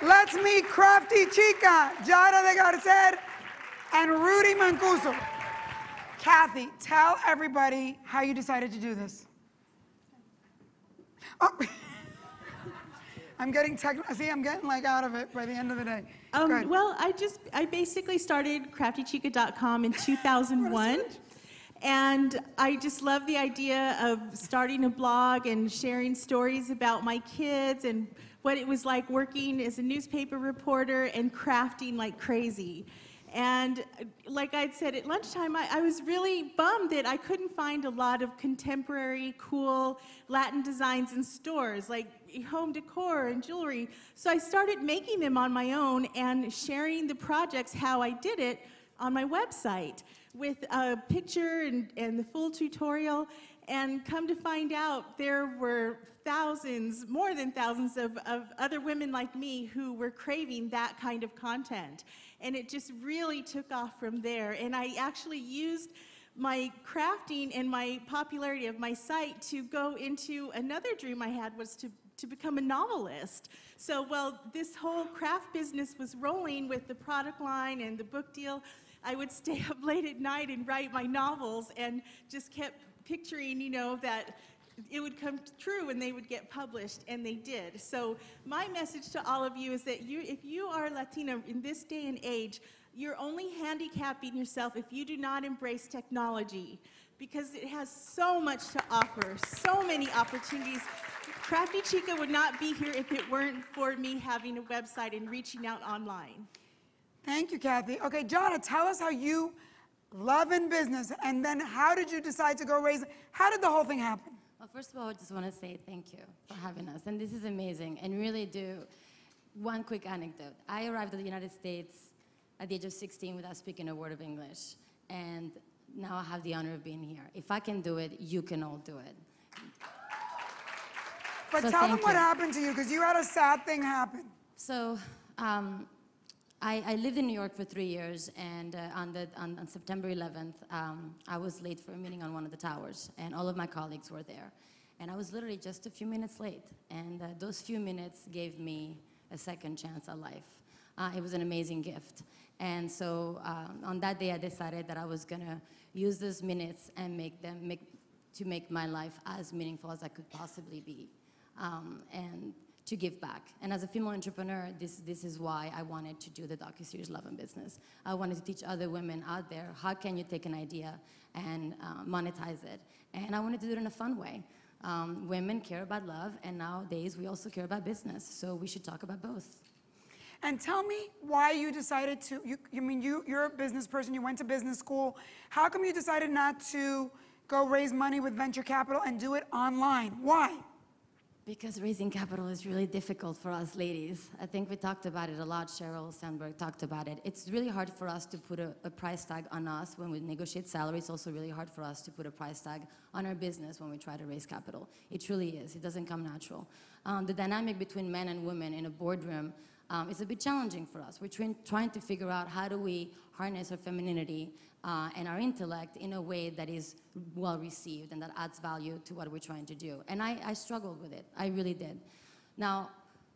Let's meet Crafty Chica, Giahda de Carcel, and Rudy Mancuso. Kathy, tell everybody how you decided to do this. Oh. I'm getting technical. See, I'm getting like out of it by the end of the day. Well, I basically started craftychica.com in 2001. And I just love the idea of starting a blog and sharing stories about my kids and what it was like working as a newspaper reporter and crafting like crazy. And like I'd said at lunchtime, I was really bummed that I couldn't find a lot of contemporary, cool Latin designs in stores, like home decor and jewelry. So I started making them on my own and sharing the projects, how I did it, on my website with a picture and the full tutorial. And come to find out, there were thousands, more than thousands of other women like me who were craving that kind of content. And it just really took off from there. And I actually used my crafting and my popularity of my site to go into another dream I had, was to become a novelist. So while this whole craft business was rolling with the product line and the book deal, I would stay up late at night and write my novels and just kept picturing, that it would come true and they would get published, and they did. So my message to all of you is that if you are Latina in this day and age, you're only handicapping yourself if you do not embrace technology, because it has so much to offer, so many opportunities. Crafty Chica would not be here if it weren't for me having a website and reaching out online. Thank you, Kathy. Okay, Giahda, tell us how you love in business, and then how did you decide to go raise, how did the whole thing happen? Well, first of all, I just want to say thank you for having us, and this is amazing, and really do. One quick anecdote. I arrived at the United States at the age of 16 without speaking a word of English, and now I have the honor of being here. If I can do it, you can all do it. But tell them what happened to you, because you had a sad thing happen. So, I lived in New York for 3 years, and on September 11th, I was late for a meeting on one of the towers, and all of my colleagues were there. And I was literally just a few minutes late, and those few minutes gave me a second chance at life. It was an amazing gift. And so on that day, I decided that I was gonna use those minutes and make my life as meaningful as I could possibly be. And to give back. And as a female entrepreneur, this is why I wanted to do the docuseries Love and Business. I wanted to teach other women out there, how can you take an idea and monetize it? And I wanted to do it in a fun way. Women care about love, and nowadays we also care about business, so we should talk about both. And tell me why you decided to, you're a business person, you went to business school. How come you decided not to go raise money with venture capital and do it online? Why? Because raising capital is really difficult for us ladies. I think we talked about it a lot. Sheryl Sandberg talked about it. It's really hard for us to put a price tag on us when we negotiate salary. It's also really hard for us to put a price tag on our business when we try to raise capital. It truly is. It doesn't come natural. The dynamic between men and women in a boardroom is a bit challenging for us. We're trying to figure out how do we harness our femininity and our intellect in a way that is well received and that adds value to what we're trying to do. And I struggled with it. I really did. Now,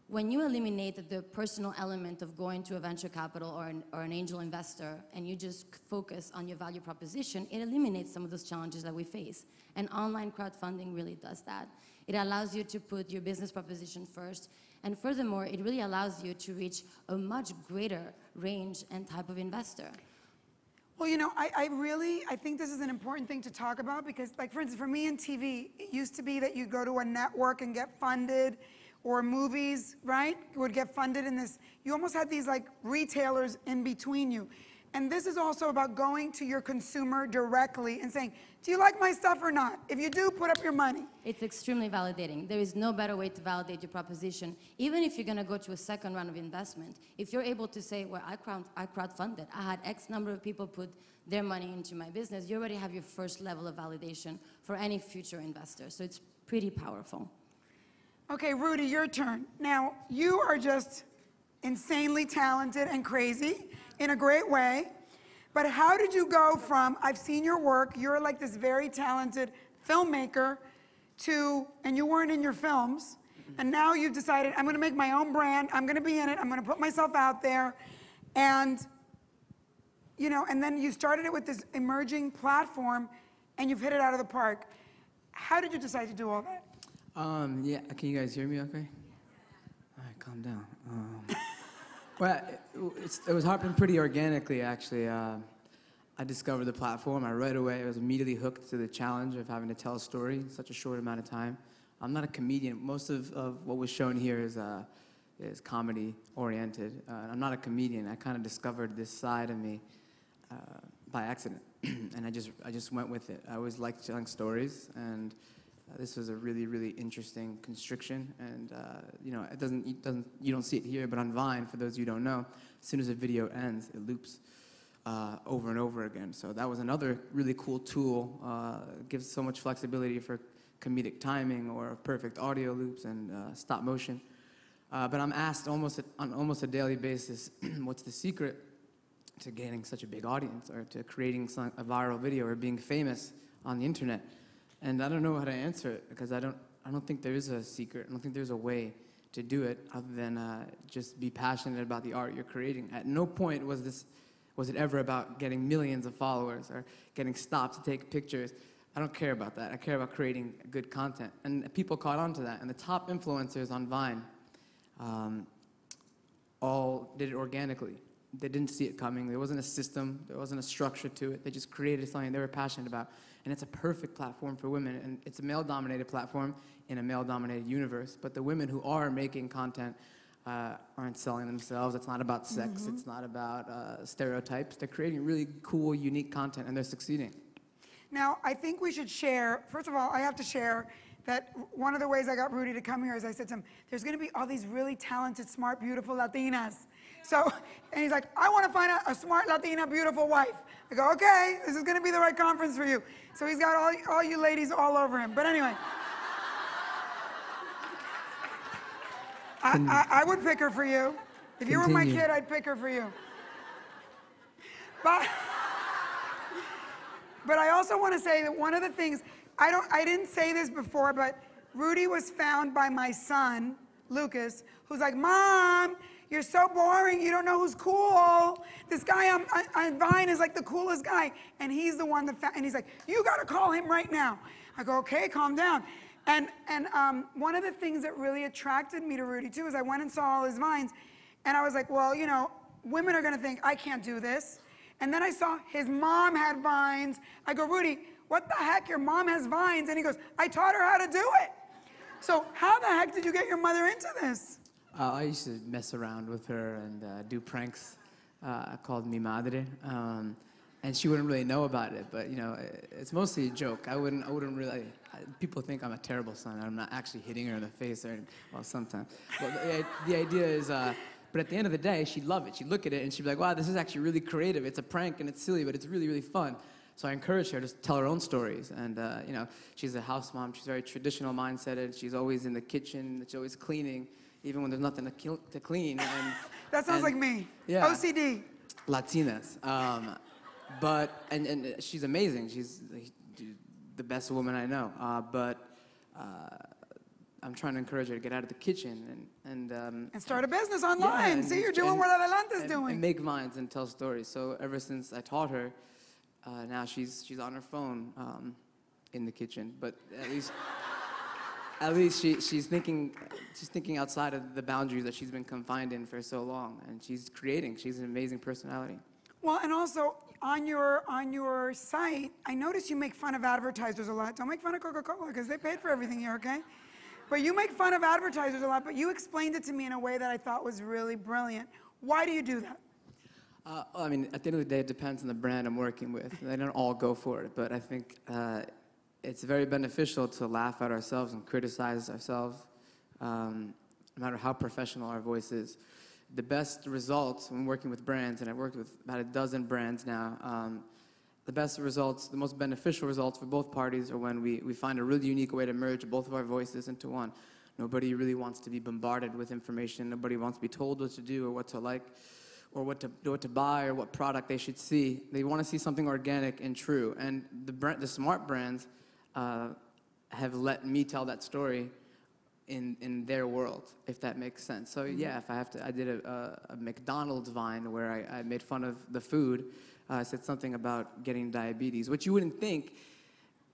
when you eliminate the personal element of going to a venture capital or an angel investor, and you just focus on your value proposition, it eliminates some of those challenges that we face. And online crowdfunding really does that. It allows you to put your business proposition first, and furthermore, it really allows you to reach a much greater range and type of investor. Well, I think this is an important thing to talk about, because, like, for instance, for me in TV, it used to be that you go to a network and get funded, or movies, right, would get funded in this. You almost had these, like, retailers in between you. And this is also about going to your consumer directly and saying, do you like my stuff or not? If you do, put up your money. It's extremely validating. There is no better way to validate your proposition. Even if you're going to go to a second round of investment, if you're able to say, well, I crowdfunded, I had X number of people put their money into my business, you already have your first level of validation for any future investor. So it's pretty powerful. Okay, Rudy, your turn. Now, you are just insanely talented and crazy in a great way. But how did you go from, I've seen your work, you're like this very talented filmmaker, to, and you weren't in your films, And now you've decided, I'm gonna make my own brand, I'm gonna be in it, I'm gonna put myself out there. And, you know, and then you started it with this emerging platform and you've hit it out of the park. How did you decide to do all that? Yeah, can you guys hear me okay? All right, calm down. Well, it was happening pretty organically, actually. I discovered the platform. I right away was immediately hooked to the challenge of having to tell a story in such a short amount of time. I'm not a comedian. Most of what was shown here is comedy oriented. I'm not a comedian. I kind of discovered this side of me by accident, and I just went with it. I always liked telling stories, and this was a really, really interesting constriction. And you know, you don't see it here, but on Vine, for those of you who don't know, as soon as a video ends, it loops over and over again. So that was another really cool tool. Gives so much flexibility for comedic timing or perfect audio loops and stop motion. But I'm asked on almost a daily basis, what's the secret to gaining such a big audience, or to creating a viral video, or being famous on the internet? And I don't know how to answer it, because I don't think there is a secret. I don't think there's a way to do it other than just be passionate about the art you're creating. At no point was it ever about getting millions of followers or getting stopped to take pictures. I don't care about that. I care about creating good content. And people caught on to that. And the top influencers on Vine all did it organically. They didn't see it coming. There wasn't a system. There wasn't a structure to it. They just created something they were passionate about. And it's a perfect platform for women. And it's a male-dominated platform in a male-dominated universe. But the women who are making content aren't selling themselves. It's not about sex. It's not about stereotypes. They're creating really cool, unique content, and they're succeeding. Now, I think we should share, first of all, I have to share that one of the ways I got Rudy to come here is I said to him, there's gonna be all these really talented, smart, beautiful Latinas. So, and he's like, I wanna find a smart Latina, beautiful wife. I go, okay, this is gonna be the right conference for you. So he's got all you ladies all over him. But anyway. I would pick her for you. If you were my kid, I'd pick her for you. But I also want to say that one of the things, I didn't say this before, but Rudy was found by my son, Lucas, who's like, Mom, you're so boring, you don't know who's cool. This guy on Vine is like the coolest guy. And he's the one that found, and he's like, you gotta call him right now. I go, okay, calm down. And one of the things that really attracted me to Rudy too is I went and saw all his Vines, and I was like, well, you know, women are gonna think, I can't do this. And then I saw his mom had Vines. I go, Rudy, what the heck, your mom has Vines? And he goes, I taught her how to do it. So how the heck did you get your mother into this? I used to mess around with her and do pranks called Mi Madre. And she wouldn't really know about it, but you know, it's mostly a joke. I wouldn't really, people think I'm a terrible son. I'm not actually hitting her in the face, or, well, sometimes. But the idea is, but at the end of the day, she'd love it. She'd look at it and she'd be like, wow, this is actually really creative. It's a prank and it's silly, but it's really, really fun. So I encouraged her to tell her own stories. And, you know, she's a house mom. She's very traditional mindseted. She's always in the kitchen. She's always cleaning, even when there's nothing to clean. And, that sounds like me. Yeah. OCD. Latinas. And she's amazing. She's the best woman I know. I'm trying to encourage her to get out of the kitchen and start a business online. See, you're doing what Adelante's doing. And make vines and tell stories. So ever since I taught her, now she's on her phone in the kitchen. But at least she's thinking outside of the boundaries that she's been confined in for so long, and she's creating. She's an amazing personality. Well, and also on your site, I noticed you make fun of advertisers a lot. Don't make fun of Coca-Cola because they paid for everything here, okay? But you make fun of advertisers a lot, but you explained it to me in a way that I thought was really brilliant. Why do you do that? I mean, at the end of the day, it depends on the brand I'm working with. They don't all go for it, but I think it's very beneficial to laugh at ourselves and criticize ourselves, no matter how professional our voice is. The best results when working with brands, and I've worked with about a dozen brands now, the best results, the most beneficial results for both parties are when we find a really unique way to merge both of our voices into one. Nobody really wants to be bombarded with information. Nobody wants to be told what to do or what to like or what to buy or what product they should see. They want to see something organic and true. And the smart brands have let me tell that story in their world, if that makes sense. So yeah, if I have to, I did a McDonald's Vine where I made fun of the food. I said something about getting diabetes, which you wouldn't think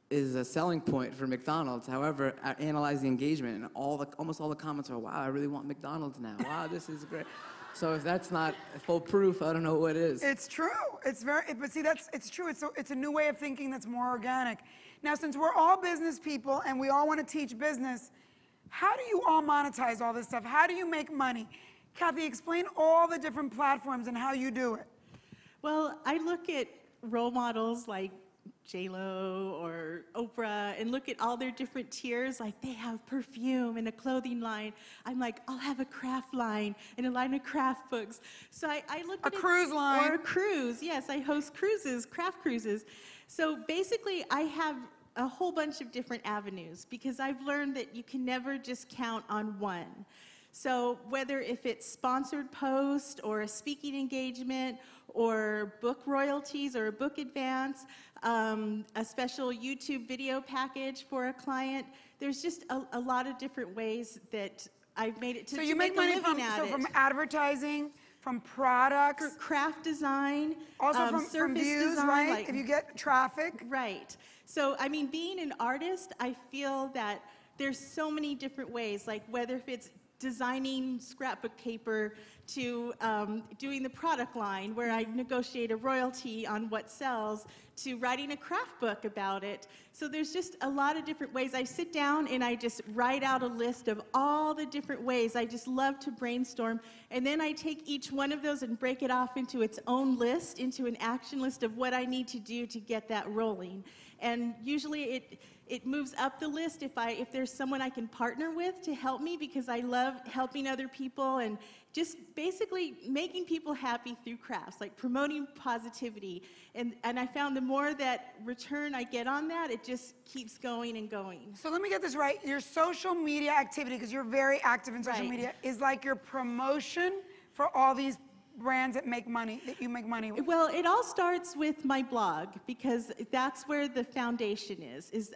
is a selling point for McDonald's. However, I analyzed the engagement, and almost all the comments are, "Wow, I really want McDonald's now. Wow, this is great." So if that's not full proof, I don't know what is. It's true. But see, it's true. It's a new way of thinking that's more organic. Now, since we're all business people and we all want to teach business, how do you all monetize all this stuff? How do you make money? Kathy, explain all the different platforms and how you do it. Well, I look at role models like J-Lo or Oprah and look at all their different tiers, like they have perfume and a clothing line. I'm like, I'll have a craft line and a line of craft books. So I look at A cruise line. Or a cruise, yes, I host cruises, craft cruises. So basically I have a whole bunch of different avenues because I've learned that you can never just count on one. So whether if it's sponsored post or a speaking engagement or book royalties or a book advance, a special YouTube video package for a client, there's just a lot of different ways that I've made it to So you make make money a living at it. from advertising, from products, For craft design, also from surface views, design, right? like- If you get traffic. Right. So, I mean, being an artist, I feel that there's so many different ways, like whether if it's designing scrapbook paper to doing the product line where I negotiate a royalty on what sells to writing a craft book about it. So there's just a lot of different ways. I sit down and I just write out a list of all the different ways. I just love to brainstorm. And then I take each one of those and break it off into its own list, into an action list of what I need to do to get that rolling. And usually it moves up the list if there's someone I can partner with to help me, because I love helping other people and just basically making people happy through crafts, like promoting positivity. And I found the more that return I get on that, it just keeps going and going. So let me get this right. Your social media activity, because you're very active in social Right. media, is like your promotion for all these brands that make money, that you make money with. Well, it all starts with my blog, because that's where the foundation is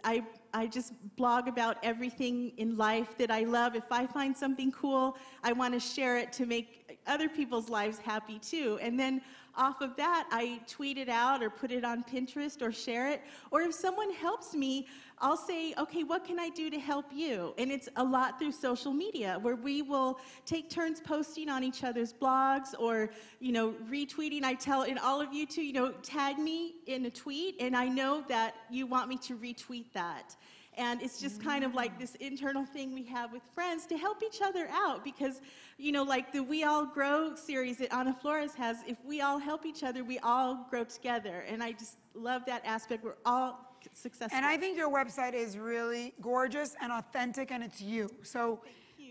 I just blog about everything in life that I love. If I find something cool, I want to share it to make other people's lives happy too. And then off of that, I tweet it out or put it on Pinterest or share it. Or if someone helps me, I'll say, okay, what can I do to help you? And it's a lot through social media, where we will take turns posting on each other's blogs or, retweeting. I tell, and all of you too, tag me in a tweet, and I know that you want me to retweet that. And it's just kind of like this internal thing we have with friends to help each other out, because, like the We All Grow series that Ana Flores has, if we all help each other, we all grow together. And I just love that aspect. We're all successful. And I think your website is really gorgeous and authentic, and it's you. So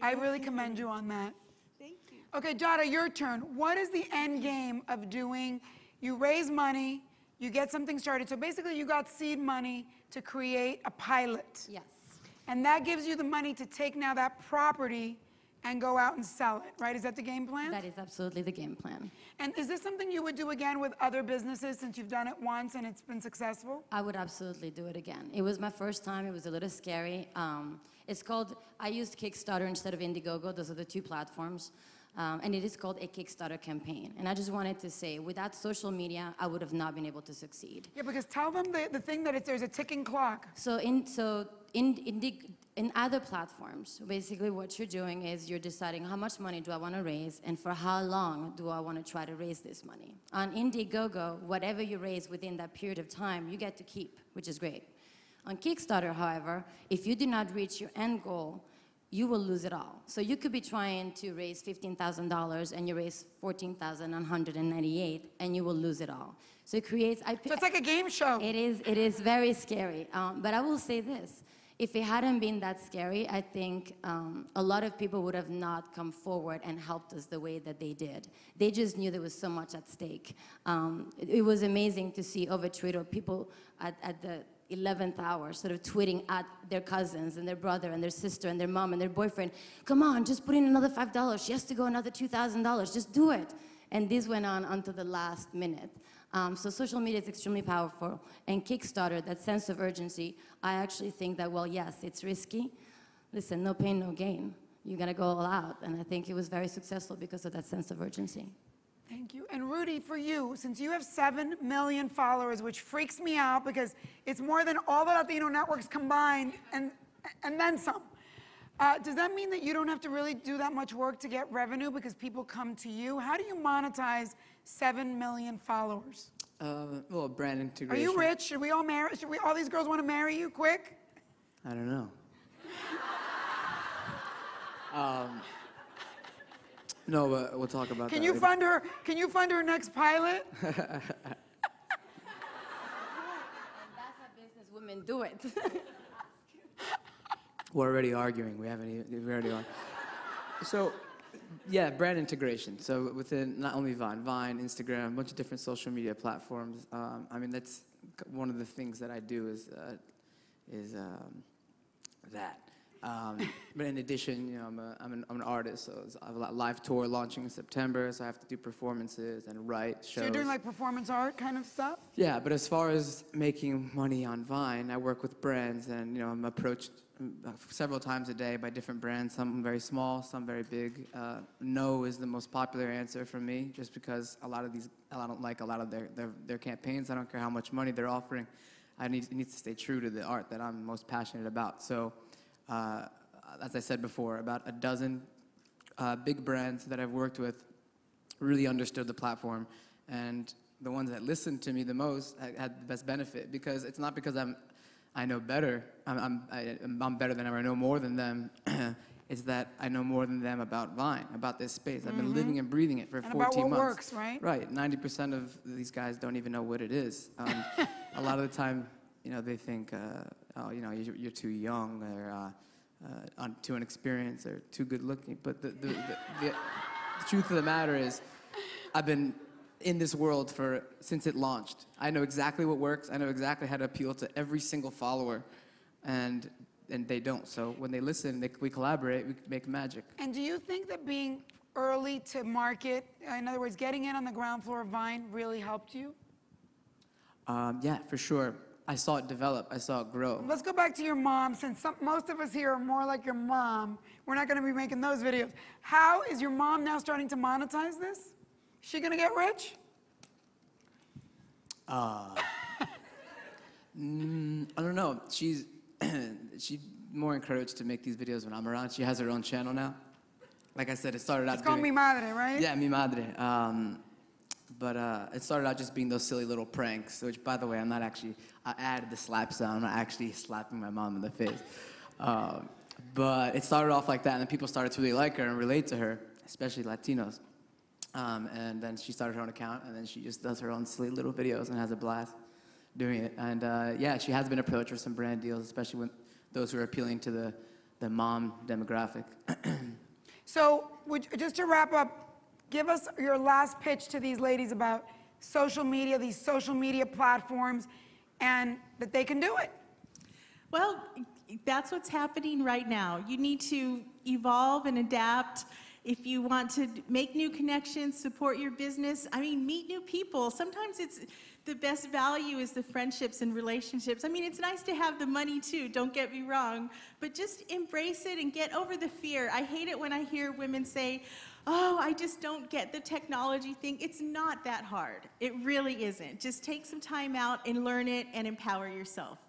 I really commend you on that. Thank you. Okay, Giahda, your turn. What is the end game of doing? You raise money, you get something started. So basically, you got seed money to create a pilot. Yes. And that gives you the money to take now that property and go out and sell it, right? Is that the game plan? That is absolutely the game plan. And is this something you would do again with other businesses, since you've done it once and it's been successful? I would absolutely do it again. It was my first time. It was a little scary. It's called, I used Kickstarter instead of Indiegogo. Those are the two platforms. And it is called a Kickstarter campaign. And I just wanted to say, without social media, I would have not been able to succeed. Yeah, because tell them the thing that there's a ticking clock. So in other platforms, basically what you're doing is you're deciding how much money do I want to raise and for how long do I want to try to raise this money. On Indiegogo, whatever you raise within that period of time, you get to keep, which is great. On Kickstarter, however, if you do not reach your end goal, you will lose it all. So you could be trying to raise $15,000 and you raise $14,198 and you will lose it all. So it creates... So it's like a game show. It is very scary. But I will say this. If it hadn't been that scary, I think a lot of people would have not come forward and helped us the way that they did. They just knew there was so much at stake. It was amazing to see over Twitter people at the 11th hour sort of tweeting at their cousins and their brother and their sister and their mom and their boyfriend, come on, just put in another $5. She has to go another $2,000. Just do it. And this went on until the last minute. So social media is extremely powerful. And Kickstarter, that sense of urgency, I actually think that, well, yes, it's risky. listen, no pain, no gain. You gotta go all out. And I think it was very successful because of that sense of urgency. Thank you. And Rudy, for you, since you have 7 million followers, which freaks me out because it's more than all the Latino networks combined and then some. Does that mean that you don't have to really do that much work to get revenue because people come to you? How do you monetize 7 million followers? Well, brand Are integration. you rich? Should we all these girls want to marry you quick? I don't know. No, but we'll talk about that. Can you fund her? Can you fund her next pilot? That's how business women do it. We're already arguing. We already are. So, yeah, brand integration. So within not only Vine, Instagram, a bunch of different social media platforms. I mean, that's one of the things that I do is that. But in addition, you know, I'm an artist, so I have a live tour launching in September, so I have to do performances and write shows. So you're doing like performance art kind of stuff? Yeah, but as far as making money on Vine, I work with brands, and you know, I'm approached several times a day by different brands. Some very small, some very big. No is the most popular answer for me, just because I don't like a lot of their campaigns. I don't care how much money they're offering. It needs to stay true to the art that I'm most passionate about. So. As I said before, about a dozen big brands that I've worked with really understood the platform, and the ones that listened to me the most had the best benefit, because it's not because I know better, I'm better than them, or I know more than them. It's that I know more than them about Vine, about this space. I've been living and breathing it for 14 months. And about what works, right? Right. 90% of these guys don't even know what it is. A lot of the time, you know, they think, oh, you know, you're too young, or too inexperienced, or too good looking. But the truth of the matter is, I've been in this world since it launched. I know exactly what works. I know exactly how to appeal to every single follower, and they don't. So when they listen, we collaborate, we make magic. And do you think that being early to market, in other words, getting in on the ground floor of Vine, really helped you? Yeah, for sure. I saw it develop. I saw it grow. Let's go back to your mom, since most of us here are more like your mom. We're not going to be making those videos. How is your mom now starting to monetize this? Is she going to get rich? I don't know. She's more encouraged to make these videos when I'm around. She has her own channel now. Like I said, it started out. It's called Mi Madre, right? Yeah, Mi Madre. But it started out just being those silly little pranks, which, by the way, I added the slap sound. I'm not actually slapping my mom in the face. But it started off like that, and then people started to really like her and relate to her, especially Latinos. And then she started her own account, and then she just does her own silly little videos and has a blast doing it. And yeah, she has been approached for some brand deals, especially when those who are appealing to the mom demographic. So just to wrap up, give us your last pitch to these ladies about social media, these social media platforms, and that they can do it. Well, that's what's happening right now. You need to evolve and adapt. If you want to make new connections, support your business, I mean, meet new people. Sometimes it's the best value is the friendships and relationships. I mean, it's nice to have the money too, don't get me wrong, but just embrace it and get over the fear. I hate it when I hear women say, oh, I just don't get the technology thing. It's not that hard. It really isn't. Just take some time out and learn it and empower yourself.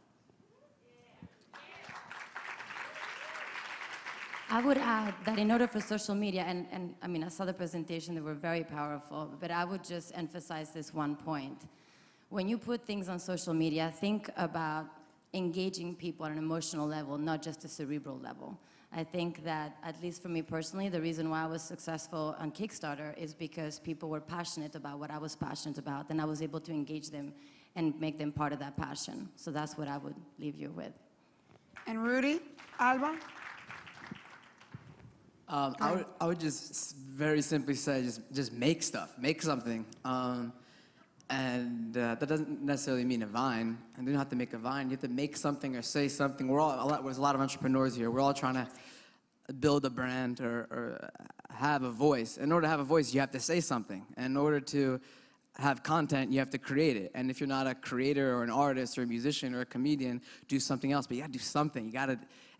I would add that in order for social media, and I mean, I saw the presentation, they were very powerful, but I would just emphasize this one point. When you put things on social media, think about engaging people on an emotional level, not just a cerebral level. I think that, at least for me personally, the reason why I was successful on Kickstarter is because people were passionate about what I was passionate about, and I was able to engage them and make them part of that passion. So that's what I would leave you with. And Rudy, Alba? I would just very simply say, just make stuff, make something. And that doesn't necessarily mean a Vine. And you don't have to make a Vine. You have to make something or say something. There's a lot of entrepreneurs here. We're all trying to build a brand or have a voice. In order to have a voice, you have to say something. And in order to have content, you have to create it. And if you're not a creator or an artist or a musician or a comedian, do something else. But you gotta do something.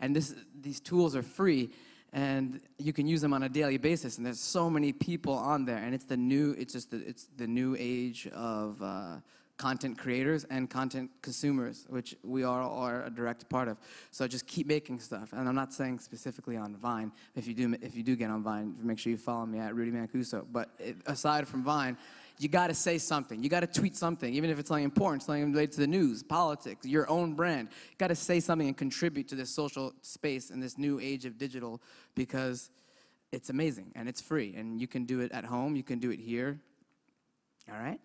And these tools are free, and you can use them on a daily basis. And there's so many people on there, and it's the new age of content creators and content consumers, which we all are a direct part of. So just keep making stuff. And I'm not saying specifically on Vine. If you do get on Vine, make sure you follow me at Rudy Mancuso. But aside from Vine, you got to say something. You got to tweet something, even if it's something important, something related to the news, politics, your own brand. You got to say something and contribute to this social space in this new age of digital, because it's amazing and it's free. And you can do it at home. You can do it here. All right?